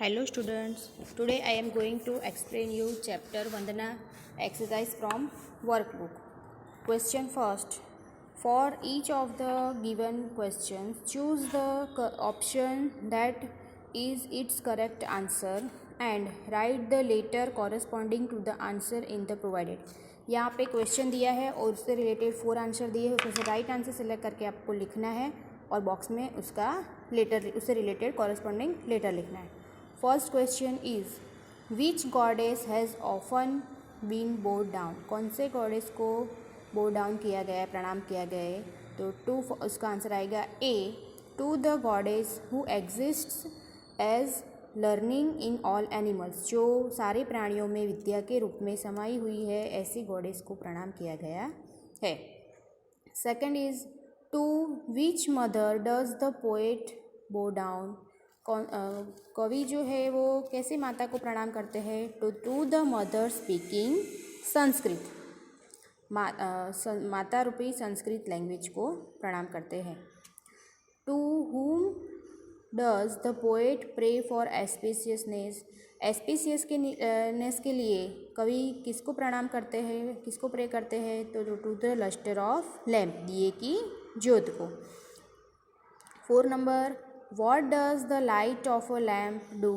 Hello students, today I am going to explain you chapter Vandana exercise from workbook. Question first. For each of the given questions, choose the option that is its correct answer and write the letter corresponding to the answer in the provided. यहाँ पे question दिया है और उससे related 4 answer दिए हैं, उसमें से राइट आंसर सेलेक्ट करके आपको लिखना है और बॉक्स में उसका लेटर उससे रिलेटेड कॉरस्पॉन्डिंग लेटर लिखना है. First question is which goddess has often been bowed down. कौन से गॉडेस को बोड डाउन किया गया है, प्रणाम किया गया है. तो टू उसका आंसर आएगा A. To the goddess who exists as learning in all animals. जो सारे प्राणियों में विद्या के रूप में समाई हुई है, ऐसी गॉडेस को प्रणाम किया गया है. Second is to which mother does the poet bow down. कवि जो है वो कैसे माता को प्रणाम करते हैं. To the mother speaking Sanskrit. माता रूपी संस्कृत लैंग्वेज को प्रणाम करते हैं. To whom does the poet pray for auspiciousness. Auspiciousness के लिए कवि किसको प्रणाम करते हैं, किसको प्रे करते हैं. तो to the lustre of lamp, दिए की ज्योत को. 4 number what does the light of a lamp do.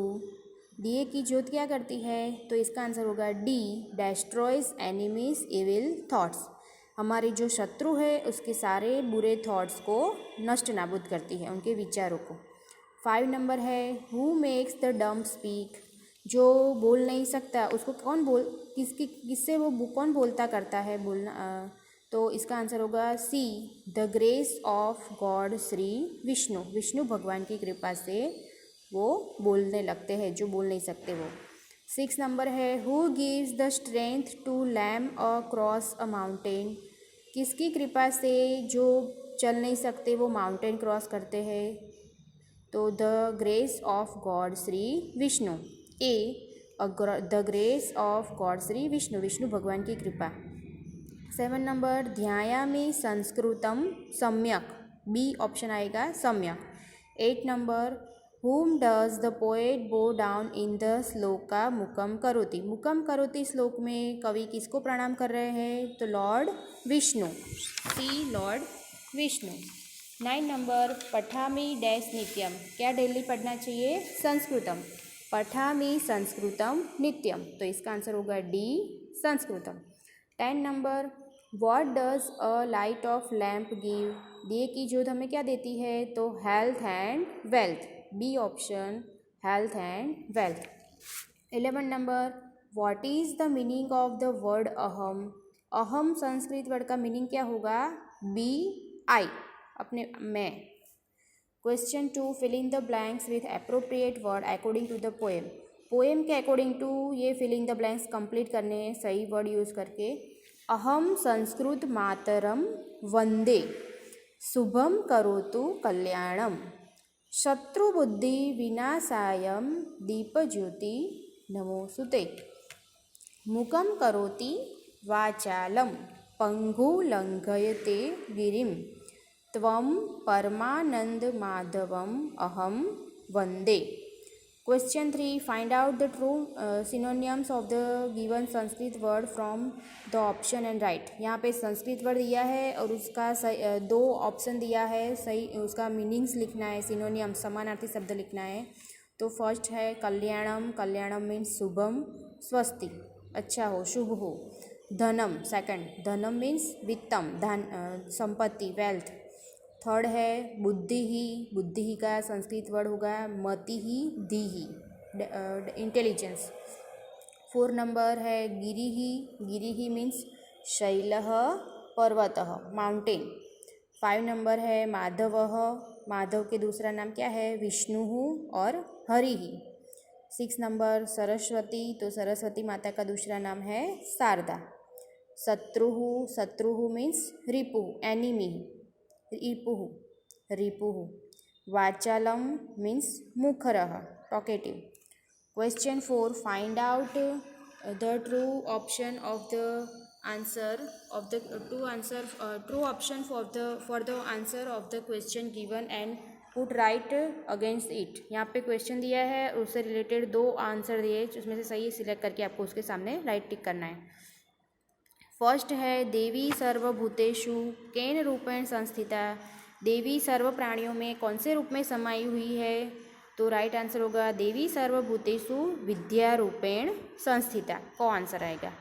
दिए की ज्योत क्या करती है. तो इसका आंसर होगा डी. डेस्ट्रॉयज enemies evil thoughts. हमारी जो शत्रु है उसके सारे बुरे थॉट्स को नष्ट नाबूद करती है, उनके विचारों को. 5 नंबर है who makes the dumb speak. जो बोल नहीं सकता उसको किससे वो कौन बोलता करता है बोलना. तो इसका आंसर होगा C. The grace of God Shri Vishnu. Vishnu भगवान की कृपा से वो बोलने लगते हैं, जो बोल नहीं सकते वो. 6 नंबर है who gives the strength to lame a cross a mountain. किसकी कृपा से जो चल नहीं सकते वो माउंटेन क्रॉस करते हैं. तो the grace of God Shri Vishnu. A. The grace of God Shri Vishnu, Vishnu भगवान की कृपा. 7 नंबर ध्यायामि संस्कृतम सम्यक. बी ऑप्शन आएगा सम्यक. 8 number whom does the poet bow down in the shloka मुकम करोति. मुकम करोति श्लोक में कवि किसको प्रणाम कर रहे हैं. तो लॉर्ड विष्णु. सी लॉर्ड विष्णु. 9 नंबर पठामि डैश नित्यम. क्या डेली पढ़ना चाहिए. संस्कृतम. पठामि संस्कृतम नित्यम. तो इसका आंसर होगा डी संस्कृतम. 10 number what does a light of lamp give. दिए की ज्योत हमें क्या देती है. तो health and wealth. B option health and wealth. 11 number what is the meaning of the word अहम. अहम संस्कृत वर्ड का मीनिंग क्या होगा. बी आई, अपने मैं. Question 2 fill in the blanks with appropriate word according to the poem. Poem के according to ये fill in the blanks complete करने हैं सही वर्ड यूज़ करके. अहम संस्कृत मातरम वंदे. शुभम करोतु कल्याणम. शत्रुबुद्धि विनाशायम दीपज्योति नमोस्तुते. मुकम करोति वाचालम पंगु लंघयते गिरिम. त्वं परमानंद माधवम अहम वंदे. Question 3 find out the true synonyms of the given Sanskrit word from the option and write. यहाँ पे संस्कृत वर्ड दिया है और उसका 2 ऑप्शन दिया है, सही उसका मीनिंग्स लिखना है. सिनोनियम समानार्थी शब्द लिखना है. तो फर्स्ट है कल्याणम. कल्याणम मीन्स शुभम, स्वस्ति, अच्छा हो, शुभ हो. धनम सेकंड. धनम मीन्स वित्तम, धन, संपत्ति, वेल्थ. थर्ड है बुद्धि ही. बुद्धि ही का संस्कृत वर्ड होगा मति ही धी ही, इंटेलिजेंस. 4 नंबर है गिरि ही. गिरि ही मीन्स शैलः पर्वतः, माउंटेन. 5 नंबर है माधव. माधव के दूसरा नाम क्या है. विष्णु और हरि ही. 6 नंबर सरस्वती. तो सरस्वती माता का दूसरा नाम है शारदा. शत्रुः. शत्रुः मीन्स रिपु, एनिमी, रिपुः. वाचालम मीन्स मुखरः, talkative. Question 4 find out the true option of the answer of the true option for the answer of the question given and put right against it. यहाँ पे क्वेश्चन दिया है, उससे रिलेटेड 2 आंसर दिए, उसमें से सही सिलेक्ट करके आपको उसके सामने राइट टिक करना है। फर्स्ट है देवी सर्वभूतेषु केन रूपेण संस्थिता। देवी सर्व प्राणियों में कौन से रूप में समाई हुई है? तो राइट आंसर होगा देवी सर्वभूतेषु विद्या रूपेण संस्थिता, को आंसर आएगा।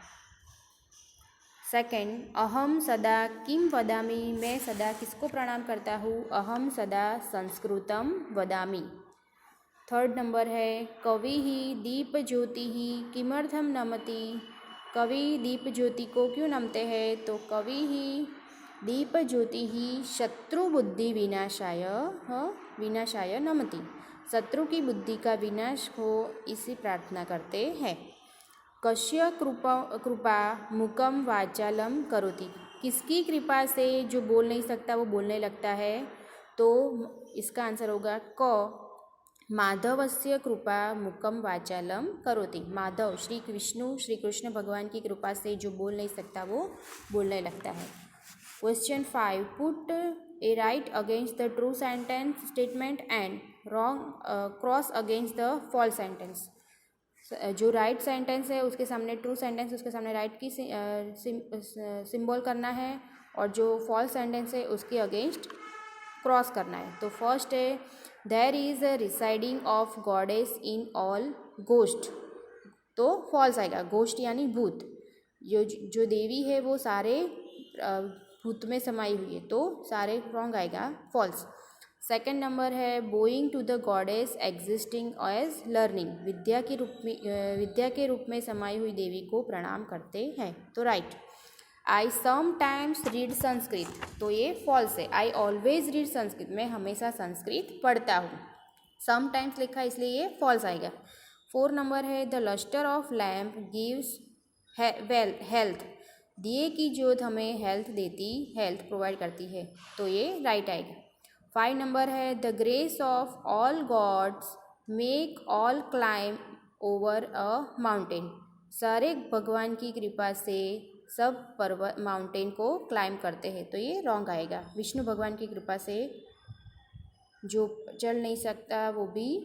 सेकंड, अहम सदा किम वदामि, मैं सदा किसको प्रणाम करता हूँ? अहम सदा संस्कृतम वदामि। थर्ड नंबर है कवि ही दीप ज्योति ही किमर्थम नमति। कवि दीप ज्योति को क्यों नमते हैं? तो कवि ही दीप ज्योति ही शत्रु बुद्धि विनाशाय नमति। शत्रु की बुद्धि का विनाश हो इसी प्रार्थना करते हैं। कस्य कृपा मुकम वाचालम करोति। किसकी कृपा से जो बोल नहीं सकता वो बोलने लगता है? तो इसका आंसर होगा क, माधवस्य कृपा मुकम वाचालम करोति। माधव श्री विष्णु श्री कृष्ण भगवान की कृपा से जो बोल नहीं सकता वो बोलने लगता है। Question 5, put a right against the true sentence statement and wrong cross against the false sentence. जो राइट सेंटेंस है उसके सामने ट्रू सेंटेंस, उसके सामने राइट की सिंबल करना है, और जो फॉल्स सेंटेंस है उसके अगेंस्ट क्रॉस करना है। तो फर्स्ट है there is a residing of goddess in all ghost, तो फॉल्स आएगा। गोस्ट यानी भूत, जो देवी है वो सारे भूत में समाई हुई है, तो सारे रॉन्ग आएगा, फॉल्स। सेकंड नंबर है bowing to the goddess existing as learning, विद्या के रूप में समाई हुई देवी को प्रणाम करते हैं, तो right. I sometimes read Sanskrit, तो ये फॉल्स है। आई ऑलवेज रीड संस्कृत, मैं हमेशा संस्कृत पढ़ता हूँ। समटाइम्स लिखा इसलिए ये फॉल्स आएगा। 4 नंबर है the lustre of lamp gives health, दिए की ज्योत हमें हेल्थ प्रोवाइड करती है, तो ये राइट आएगा। 5 नंबर है the grace of all gods make all climb over a mountain, सारे भगवान की कृपा से सब पर्वत माउंटेन को क्लाइम करते हैं, तो ये रॉन्ग आएगा। विष्णु भगवान की कृपा से जो चल नहीं सकता वो भी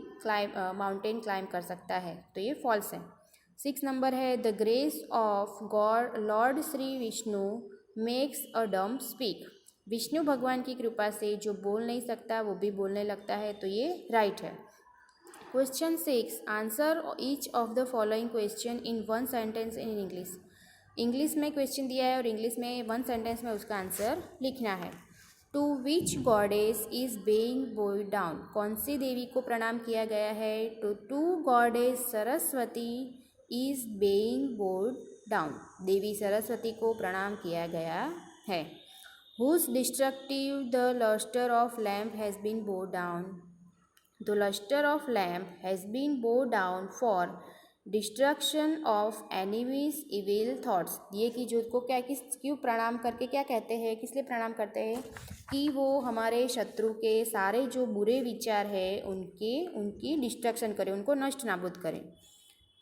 माउंटेन क्लाइम कर सकता है, तो ये फॉल्स है। 6 नंबर है the grace of God Lord Shri Vishnu makes a डम स्पीक, विष्णु भगवान की कृपा से जो बोल नहीं सकता वो भी बोलने लगता है, तो ये राइट है। Question 6, answer each of the following question in 1 sentence in English. English में क्वेश्चन दिया है और इंग्लिश में 1 सेंटेंस में उसका आंसर लिखना है। To which goddess is being bowed down, कौन सी देवी को प्रणाम किया गया है? To goddess Saraswati is being bowed down, देवी सरस्वती को प्रणाम किया गया है। Whose destructive the lustre of lamp has been bowed down, the lustre of lamp has been bowed down for destruction of enemies evil thoughts, दिए की ज्योत को क्यों प्रणाम करके क्या कहते हैं, किस लिए प्रणाम करते हैं? कि वो हमारे शत्रु के सारे जो बुरे विचार है उनकी डिस्ट्रक्शन करें, उनको नष्ट नाबूद करें।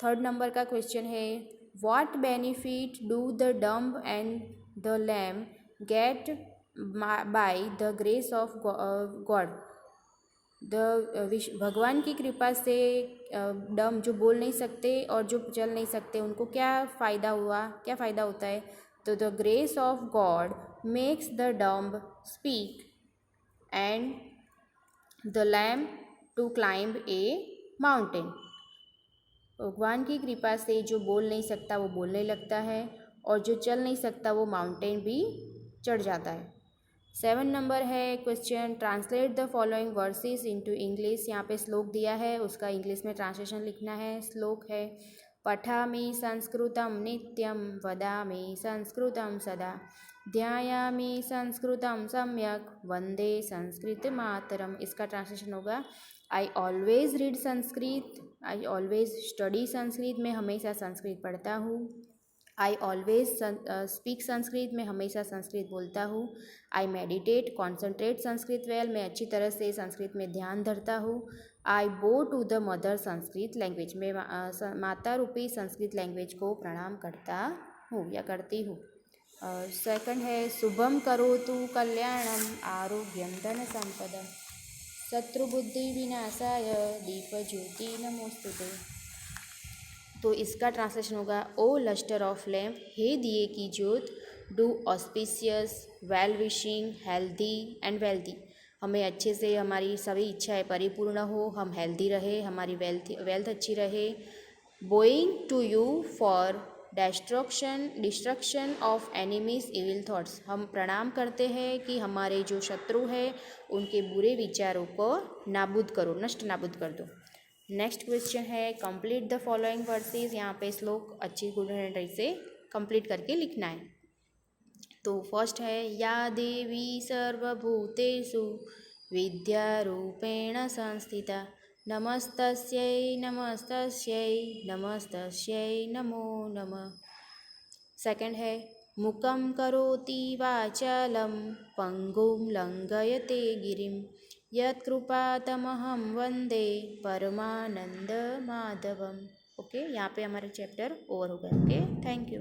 3rd नंबर का क्वेश्चन है what benefit do the dumb and the lamb get by the grace of God, भगवान की कृपा से डम जो बोल नहीं सकते और जो चल नहीं सकते उनको क्या फ़ायदा होता है? तो the grace of God makes the dumb speak and the lamb to climb a mountain, भगवान की कृपा से जो बोल नहीं सकता वो बोलने लगता है और जो चल नहीं सकता वो माउंटेन भी चढ़ जाता है। 7 नंबर है question translate the following versus into English, यहाँ पे श्लोक दिया है उसका इंग्लिश में ट्रांसलेशन लिखना है। श्लोक है पठामि संस्कृतं नित्यं वदामि संस्कृतं सदा ध्यायामि संस्कृतं सम्यक वंदे संस्कृत मातरम, इसका ट्रांसलेशन होगा I always read Sanskrit, I always study Sanskrit, मैं हमेशा संस्कृत पढ़ता हूँ। आई ऑलवेज स्पीक संस्कृत, मैं हमेशा संस्कृत बोलता हूँ। I meditate concentrate Sanskrit well, मैं अच्छी तरह से संस्कृत में ध्यान धरता हूँ। I bow to the mother Sanskrit language, मैं माता रूपी संस्कृत लैंग्वेज को प्रणाम करता हूँ या करती हूँ। सेकंड है शुभम करोतु कल्याणम आरोग्यम धन संपदा, शत्रुबुद्धि विनाशाय दीपज्योति नमोस्तुते। तो इसका ट्रांसलेशन होगा, ओ लस्टर ऑफ लैम्प, हे दिए की ज्योत, do auspicious, well wishing, healthy and wealthy. हमें अच्छे से हमारी सभी इच्छाएं परिपूर्ण हो, हम हेल्दी रहे, हमारी वेल्थ अच्छी रहे। Bowing to you for destruction of enemies evil thoughts, हम प्रणाम करते हैं कि हमारे जो शत्रु हैं उनके बुरे विचारों को नाबूद करो, नष्ट नाबूद कर दो। नेक्स्ट क्वेश्चन है, कंप्लीट द फॉलोइंग वर्सेस। यहाँ पे श्लोक अच्छी गुड हैंडराइटिंग से कंप्लीट करके लिखना है। तो फर्स्ट है, या देवी सर्वभूतेषु विद्यारूपेण संस्थिता, नमस्तस्यै नमस्तस्यै नमस्तस्यै नमो नमः। सेकंड है, मुखं करोति वाचालं पंगुं लंघयते गिरिं, यत्कृपातमहं वंदे परमानंद माधवम। ओके, यहाँ पे हमारा चैप्टर ओवर हो गया। Okay, thank you.